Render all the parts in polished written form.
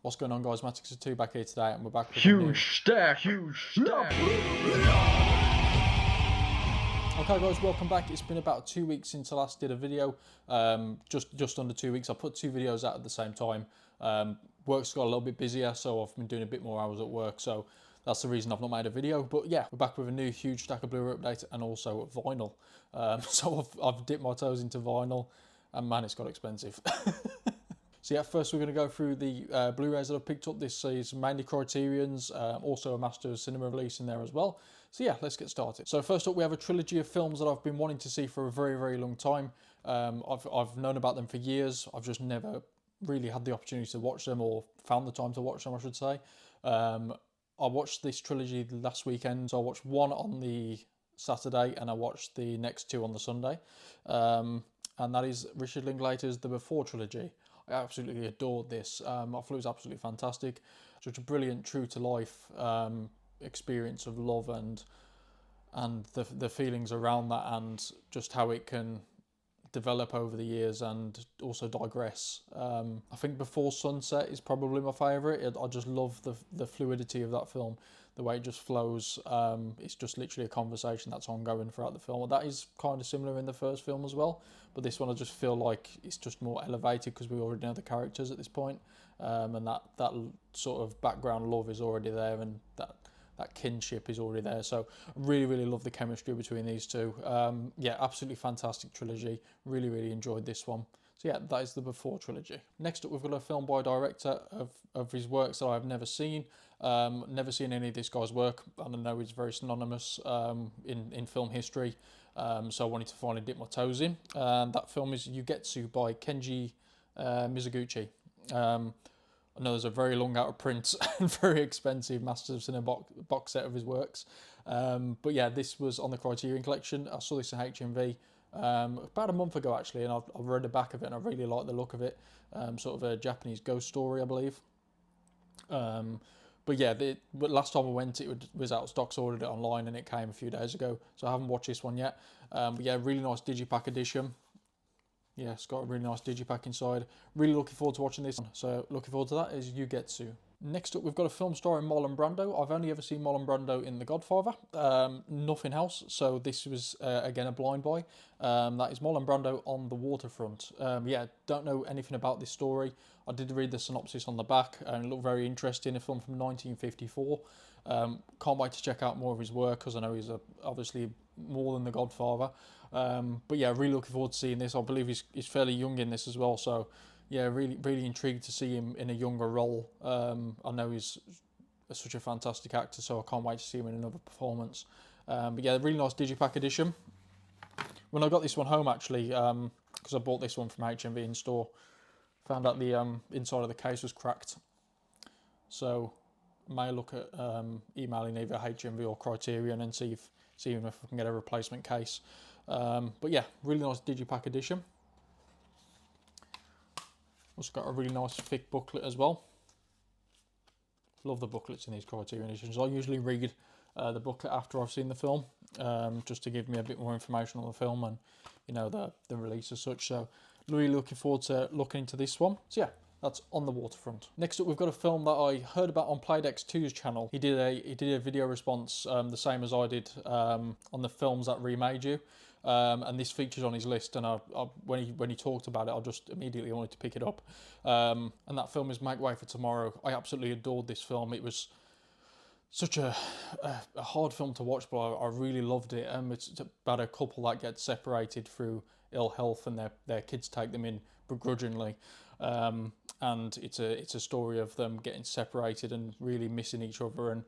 What's going on, guys? Matix2 back here today, and we're back with huge stack. Okay, guys, welcome back. It's been about 2 weeks since I last did a video. Just under 2 weeks. I put 2 videos out at the same time. Work's got a little bit busier, so I've been doing a bit more hours at work. So that's the reason I've not made a video. But yeah, we're back with a new huge stack of Blu-ray update and also vinyl. So I've dipped my toes into vinyl, and man, it's got expensive. So yeah, first we're going to go through the Blu-rays that I've picked up. This is mainly Criterions, also a Master of Cinema release in there as well. So yeah, let's get started. So first up, we have a trilogy of films that I've been wanting to see for a very, very long time. I've known about them for years. I've just never really had the opportunity to watch them, or found the time to watch them, I should say. I watched this trilogy last weekend. So I watched one on the Saturday and I watched the next two on the Sunday. And that is Richard Linklater's The Before Trilogy. I absolutely adored this. I thought it was absolutely fantastic. Such a brilliant, true-to-life experience of love and the feelings around that, and just how it can develop over the years and also digress. I think Before Sunset is probably my favourite. I just love the fluidity of that film, the way it just flows. It's just literally a conversation that's ongoing throughout the film. That is kind of similar in the first film as well, but this one I just feel like it's just more elevated because we already know the characters at this point, and that sort of background love is already there, and that kinship is already there. So I really, really love the chemistry between these two. Yeah, absolutely fantastic trilogy. Really, really enjoyed this one. So yeah, that is the Before Trilogy. Next up, we've got a film by a director of his works that I've never seen. Never seen any of this guy's work. I know he's very synonymous in film history. So I wanted to finally dip my toes in. And that film is YuGiOh by Kenji Mizoguchi. I know there's a very long out of print and very expensive Masters of Cinema box set of his works. But yeah, this was on the Criterion collection. I saw this in HMV about a month ago actually, and I've read the back of it and I really like the look of it. Sort of a Japanese ghost story, I believe. But yeah, but last time I went, it was out of stock, so I ordered it online and it came a few days ago. So I haven't watched this one yet. But yeah, really nice digipack edition. Yeah, it's got a really nice digipack inside. Really looking forward to watching this one. So looking forward to that is YuGiOh. Next up, we've got a film starring Marlon Brando. I've only ever seen Marlon Brando in The Godfather, nothing else. So this was, again, a blind buy. That is Marlon Brando on the Waterfront. Yeah, don't know anything about this story. I did read the synopsis on the back and it looked very interesting. A film from 1954. Can't wait to check out more of his work because I know he's obviously more than The Godfather. But yeah, really looking forward to seeing this. I believe he's fairly young in this as well. So yeah, really intrigued to see him in a younger role. I know he's such a fantastic actor, so I can't wait to see him in another performance. But yeah, really nice digipack edition. When I got this one home, actually, because I bought this one from HMV in store, found out the inside of the case was cracked. So I may look at emailing either HMV or Criterion and see if I can get a replacement case. But yeah, really nice digipack edition. Also got a really nice thick booklet as well. Love the booklets in these Criterion editions. I usually read the booklet after I've seen the film, just to give me a bit more information on the film and, you know, the release as such. So really looking forward to looking into this one. So yeah, that's On the Waterfront. Next up, we've got a film that I heard about on Playdex2's channel. He did a video response, the same as I did, on the films that remade you. And this features on his list, and when he talked about it, I just immediately wanted to pick it up. And that film is Make Way for Tomorrow. I absolutely adored this film. It was such a hard film to watch, but I really loved it. It's about a couple that get separated through ill health, and their kids take them in begrudgingly. And it's a story of them getting separated and really missing each other, and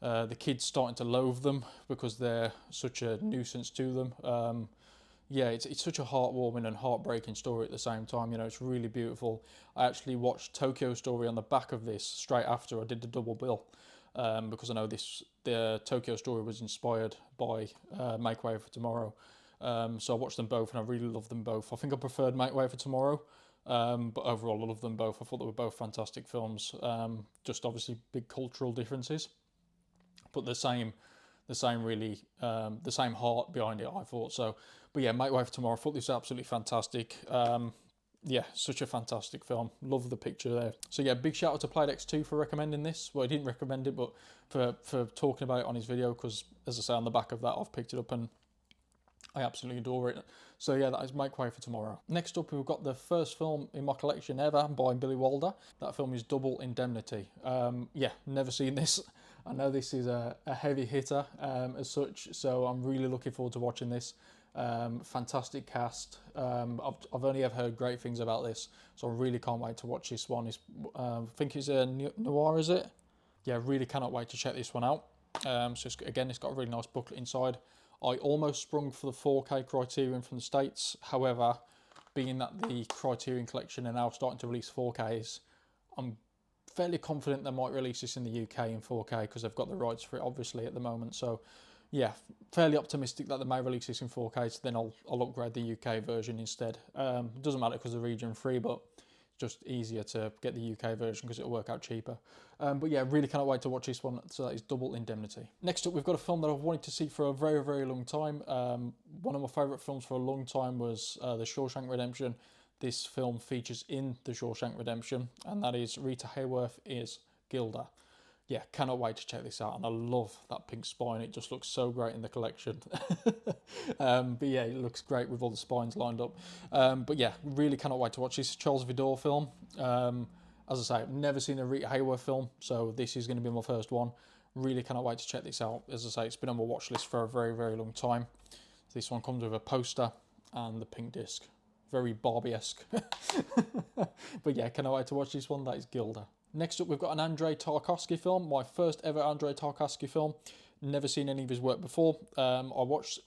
the kids starting to loathe them because they're such a nuisance to them. Yeah, it's such a heartwarming and heartbreaking story at the same time. You know, it's really beautiful. I actually watched Tokyo Story on the back of this straight after I did the double bill, because I know the Tokyo Story was inspired by Make Way for Tomorrow. So I watched them both and I really loved them both. I think I preferred Make Way for Tomorrow, but overall I loved them both. I thought they were both fantastic films. Just obviously big cultural differences, but the same really, the same heart behind it, I thought. So, but yeah, Make Way for Tomorrow, I thought this was absolutely fantastic. Yeah, such a fantastic film. Love the picture there. So yeah, big shout out to Playdex2 for recommending this. Well, he didn't recommend it, but for talking about it on his video, because as I say, on the back of that, I've picked it up and I absolutely adore it. So yeah, that is Make Way for Tomorrow. Next up, we've got the first film in my collection ever by Billy Wilder. That film is Double Indemnity. Yeah, never seen this. I know this is a heavy hitter as such, so I'm really looking forward to watching this. Fantastic cast. I've only ever heard great things about this, so I really can't wait to watch this one. I think it's a noir, is it? Yeah, really cannot wait to check this one out. So it's got a really nice booklet inside. I almost sprung for the 4K Criterion from the States. However, being that the Criterion collection are now starting to release 4Ks, I'm fairly confident they might release this in the UK in 4K because they've got the rights for it, obviously, at the moment. So, yeah, fairly optimistic that they may release this in 4K, so then I'll upgrade the UK version instead. It doesn't matter because they're region free, but just easier to get the UK version because it'll work out cheaper. But yeah, really cannot wait to watch this one. So that is Double Indemnity. Next up, we've got a film that I've wanted to see for a very, very long time. One of my favourite films for a long time was The Shawshank Redemption. This film features in The Shawshank Redemption, and that is Rita Hayworth is Gilda. Yeah, cannot wait to check this out, and I love that pink spine. It just looks so great in the collection. But yeah, it looks great with all the spines lined up. But yeah, really cannot wait to watch this Charles Vidor film. As I say, I've never seen a Rita Hayworth film, so this is going to be my first one. Really cannot wait to check this out. As I say, it's been on my watch list for a very, very long time. This one comes with a poster and the pink disc. Very Barbie-esque. But yeah, cannot wait to watch this one. That is Gilda. Next up, we've got an Andrei Tarkovsky film, my first ever Andrei Tarkovsky film. Never seen any of his work before. I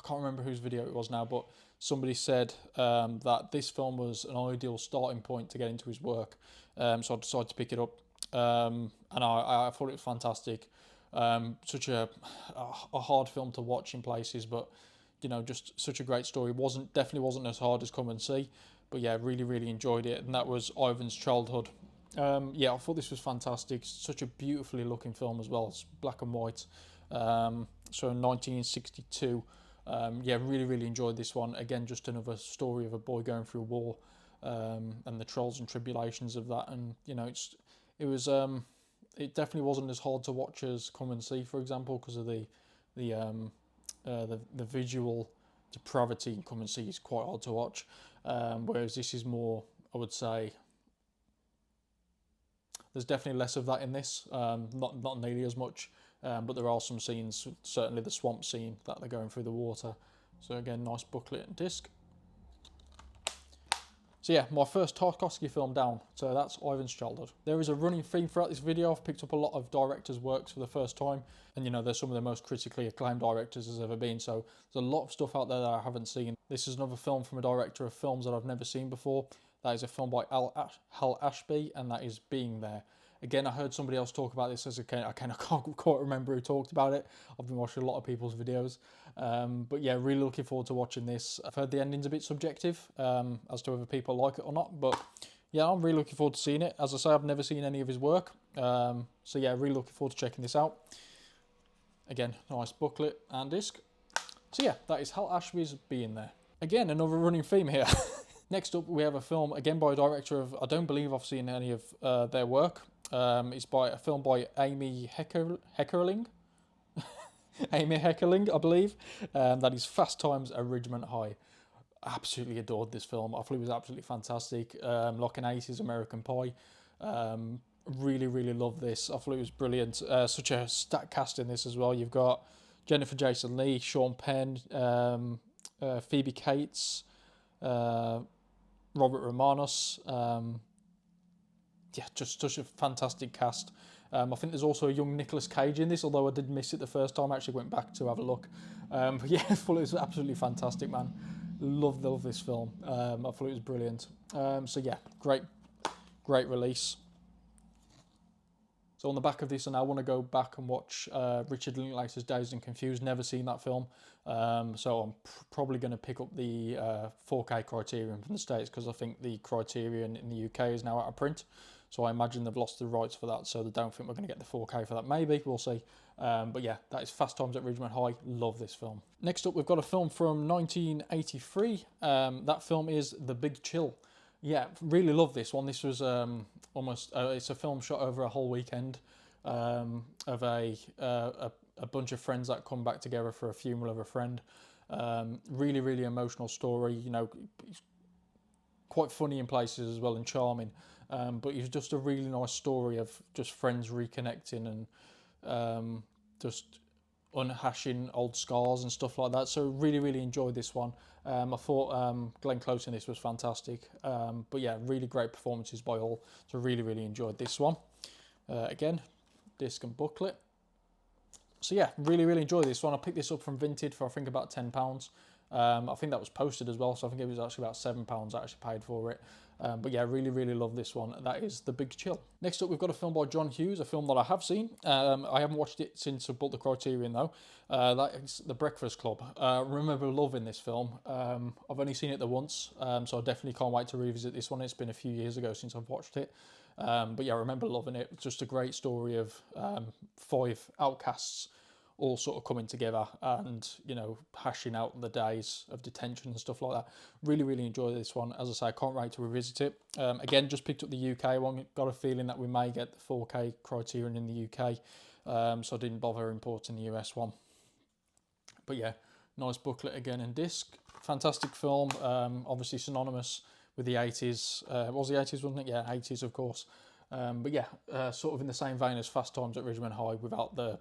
can't remember whose video it was now, but somebody said that this film was an ideal starting point to get into his work. So I decided to pick it up, and I thought it was fantastic. Such a hard film to watch in places, but you know, just such a great story. Definitely wasn't as hard as Come and See, but yeah, really, really enjoyed it. And that was Ivan's childhood. Yeah, I thought this was fantastic. Such a beautifully looking film as well. It's black and white. So 1962. Yeah, really, really enjoyed this one. Again, just another story of a boy going through war, and the trials and tribulations of that. And you know, it definitely wasn't as hard to watch as Come and See, for example, because of the visual depravity in Come and See is quite hard to watch. Whereas this is more, I would say, there's definitely less of that in this, not nearly as much, but there are some scenes, certainly the swamp scene that they're going through the water. So again, nice booklet and disc. So yeah, my first Tarkovsky film down, so that's Ivan's Childhood. There is a running theme throughout this video. I've picked up a lot of directors' works for the first time, and you know, they're some of the most critically acclaimed directors there's ever been, so there's a lot of stuff out there that I haven't seen. This is another film from a director of films that I've never seen before. That is a film by Hal Ashby, and that is Being There. Again, I heard somebody else talk about this I can't quite remember who talked about it. I've been watching a lot of people's videos. But yeah, really looking forward to watching this. I've heard the ending's a bit subjective as to whether people like it or not. But yeah, I'm really looking forward to seeing it. As I say, I've never seen any of his work. So yeah, really looking forward to checking this out. Again, nice booklet and disc. So yeah, that is Hal Ashby's Being There. Again, another running theme here. Next up, we have a film, again by a director of, I don't believe I've seen any of their work. It's a film by Amy Heckerling. Amy Heckerling, I believe. That is Fast Times at Ridgemont High. Absolutely adored this film. I thought it was absolutely fantastic. Like an 80s American Pie. Really, really loved this. I thought it was brilliant. Such a stacked cast in this as well. You've got Jennifer Jason Leigh, Sean Penn, Phoebe Cates, Robert Romanos. Yeah, just such a fantastic cast. I think there's also a young Nicolas Cage in this, although I did miss it the first time. I actually went back to have a look. But yeah, I thought it was absolutely fantastic, man. Love this film. I thought it was brilliant. So yeah, great release. So on the back of this, and I want to go back and watch Richard Linklater's Dazed and Confused. Never seen that film. So I'm probably going to pick up the 4K Criterion from the States, because I think the Criterion in the UK is now out of print. So I imagine they've lost the rights for that, so they don't think we're going to get the 4K for that. Maybe, we'll see. But yeah, that is Fast Times at Ridgemont High. Love this film. Next up, we've got a film from 1983. That film is The Big Chill. Yeah, really love this one. This was almost it's a film shot over a whole weekend of a bunch of friends that come back together for a funeral of a friend. Really, really emotional story. You know, quite funny in places as well and charming. But it's just a really nice story of just friends reconnecting and just unhashing old scars and stuff like that. So really, really enjoyed this one. I thought Glenn Close in this was fantastic. But yeah, really great performances by all. So really, really enjoyed this one. Again, disc and booklet. So yeah, really, really enjoyed this one. I picked this up from Vinted for I think about £10. I think that was posted as well, so I think it was actually about £7 I actually paid for it. But yeah, really, really love this one. That is The Big Chill. Next up, we've got a film by John Hughes, a film that I have seen. I haven't watched it since I bought the Criterion though. That is The Breakfast Club. I remember loving this film. I've only seen it the once, so I definitely can't wait to revisit this one. It's been a few years ago since I've watched it. But yeah, I remember loving it. Just a great story of 5 outcasts all sort of coming together and, you know, hashing out the days of detention and stuff like that. Really, really enjoy this one. As I say, I can't wait to revisit it. Again, just picked up the UK one. Got a feeling that we may get the 4K Criterion in the UK, so I didn't bother importing the US one. But yeah, nice booklet again and disc. Fantastic film, obviously synonymous with the 80s. It was the 80s, wasn't it? Yeah, 80s, of course. But yeah, sort of in the same vein as Fast Times at Ridgemont High without the...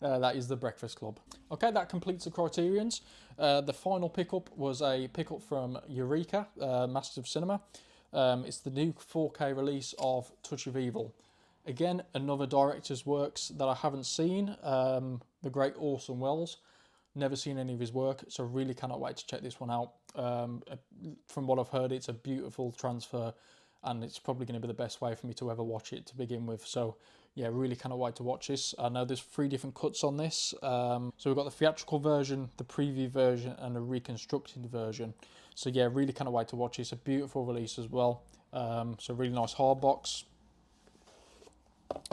that is The Breakfast Club. Okay, that completes the Criterions. The final pickup was a pickup from Eureka, Masters of Cinema. It's the new 4K release of Touch of Evil. Again, another director's works that I haven't seen, the great Orson Welles. Never seen any of his work, so really cannot wait to check this one out. From what I've heard, it's a beautiful transfer, and it's probably going to be the best way for me to ever watch it to begin with. So yeah, really cannot wait to watch this. I know there's 3 different cuts on this. So we've got the theatrical version, the preview version, and a reconstructed version. So yeah, really cannot wait to watch this. A beautiful release as well. So really nice hard box.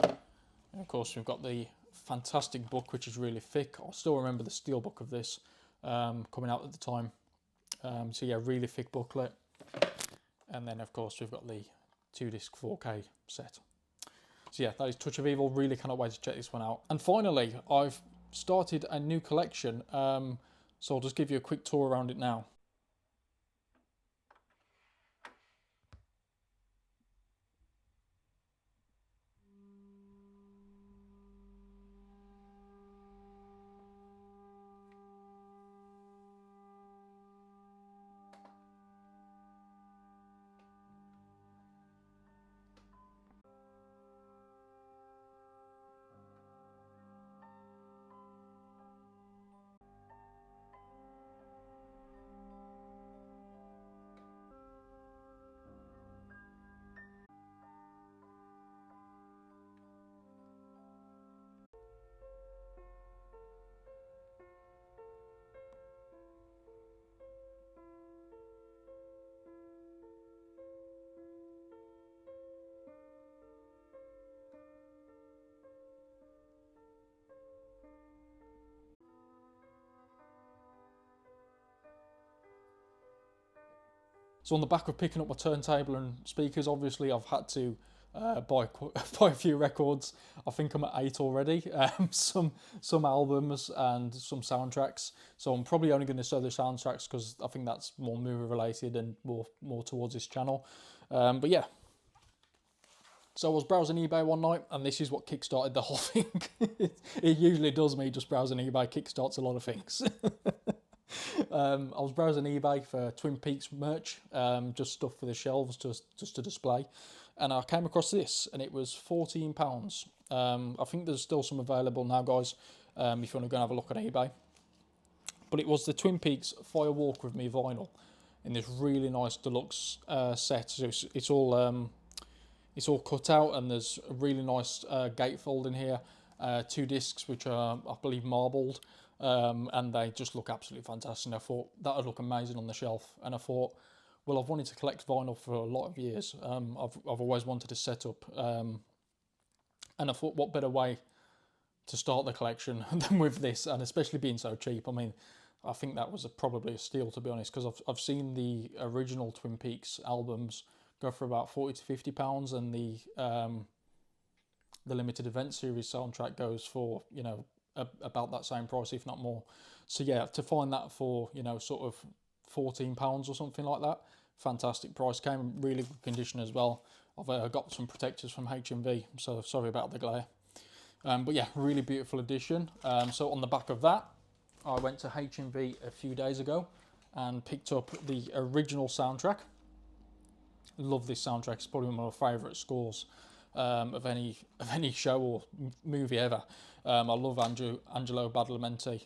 And of course, we've got the fantastic book, which is really thick. I still remember the steelbook of this coming out at the time. So yeah, really thick booklet. And then, of course, we've got the 2-disc 4K set. So yeah, that is Touch of Evil. Really cannot wait to check this one out. And finally, I've started a new collection. So I'll just give you a quick tour around it now. So on the back of picking up my turntable and speakers, obviously I've had to buy a few records. I think I'm at 8 already. Some albums and some soundtracks. So I'm probably only going to sell the soundtracks because I think that's more movie related and more towards this channel. But yeah. So I was browsing eBay one night, and this is what kickstarted the whole thing. It usually does me, just browsing eBay kickstarts a lot of things. I was browsing eBay for Twin Peaks merch, just stuff for the shelves, just to display, and I came across this, and it was £14. I think there's still some available now, guys, if you want to go and have a look at eBay. But it was the Twin Peaks Fire Walk With Me vinyl in this really nice deluxe set. So it's all cut out, and there's a really nice gatefold in here. 2 discs, which are, I believe, marbled. And they just look absolutely fantastic. And I thought that would look amazing on the shelf. And I thought, well, I've wanted to collect vinyl for a lot of years. I've always wanted a setup. And I thought, what better way to start the collection than with this, and especially being so cheap. I mean, I think that was probably a steal, to be honest, because I've seen the original Twin Peaks albums go for about £40 to £50, and the limited event series soundtrack goes for, you know, about that same price, if not more. So yeah, to find that for, you know, sort of £14 or something like that, fantastic price. Came in really good condition as well. I've got some protectors from H&V, so sorry about the glare. But yeah, really beautiful edition. So on the back of that, I went to H&V a few days ago and picked up the original soundtrack. Love this soundtrack. It's probably one of my favourite scores of any show or movie ever. I love Angelo Badalamenti.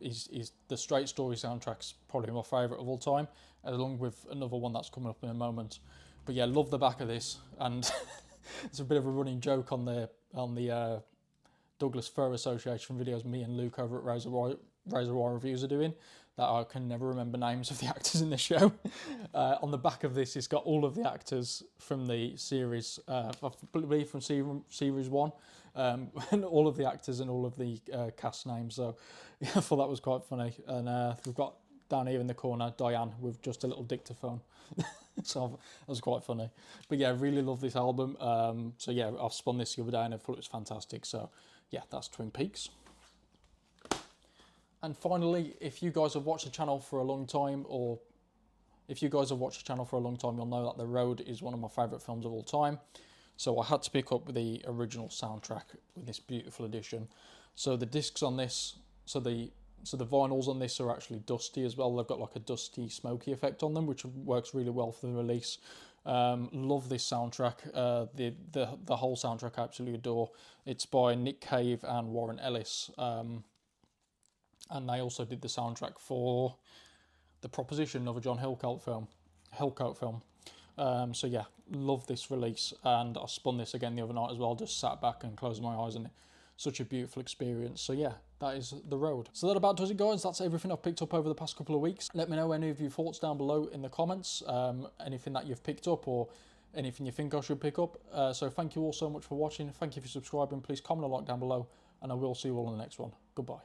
Is the Straight Story soundtrack's probably my favourite of all time, along with another one that's coming up in a moment. But yeah, love the back of this, and it's a bit of a running joke on the Douglas Fir Association videos me and Luke over at Razor Wire Reviews are doing, that I can never remember names of the actors in the show. On the back of this, it's got all of the actors from the series, I believe from series 1, and all of the actors and all of the cast names. So yeah, I thought that was quite funny. And we've got down here in the corner Diane with just a little dictaphone. So that was quite funny. But yeah, really love this album. So yeah, I've spun this the other day and I thought it was fantastic. So yeah, that's Twin Peaks. And finally, if you guys have watched the channel for a long time, you'll know that The Road is one of my favourite films of all time. So I had to pick up the original soundtrack with this beautiful edition. So the discs on this, so the vinyls on this are actually dusty as well. They've got like a dusty, smoky effect on them, which works really well for the release. Love this soundtrack. The whole soundtrack I absolutely adore. It's by Nick Cave and Warren Ellis. And they also did the soundtrack for The Proposition, another John Hillcoat film. So yeah, love this release, and I spun this again the other night as well, just sat back and closed my eyes, and such a beautiful experience. So yeah, that is The Road. So that about does it, guys. That's everything I've picked up over the past couple of weeks. Let me know any of your thoughts down below in the comments, anything that you've picked up or anything you think I should pick up. So thank you all so much for watching. Thank you for subscribing. Please comment a like down below, and I will see you all in the next one. Goodbye.